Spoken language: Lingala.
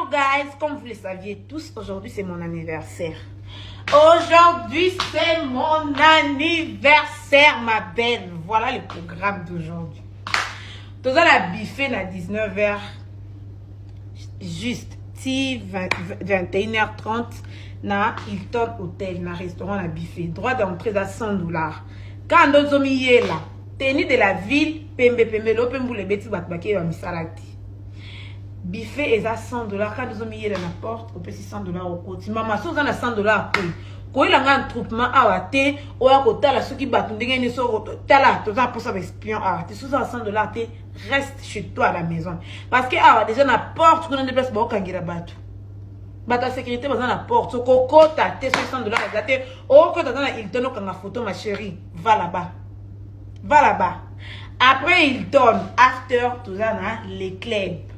Hello guys, comme vous le saviez tous, aujourd'hui c'est mon anniversaire. Aujourd'hui c'est mon anniversaire, ma belle. Voilà le programme d'aujourd'hui. Tout ça la biffé à 19h, juste 21h30 na Hilton Hotel, na restaurant la biffé. Droit d'entrée à $100. Quand on est là, tenue de la ville, pembe l'open pour les bêtises batbake wa misalati. Buffet est à $100. Quand nous sommes mis dans la porte, on peut $100 au côté. Maman, si on a $100 quand il y a un troupement à water, ou à côté la ceux qui battent, on dit so tala, tout ça pour ça espion à water. Si on a $100, reste chez toi à la maison. Parce que ah déjà la porte, qu'on a des places pour kangira batu. Bata sécurité dans la porte. So coco ta te $100 gâté. Oh quand dans il donne quand la photo ma chérie, va là-bas. Va là-bas. Après il donne after tout ça les clubs.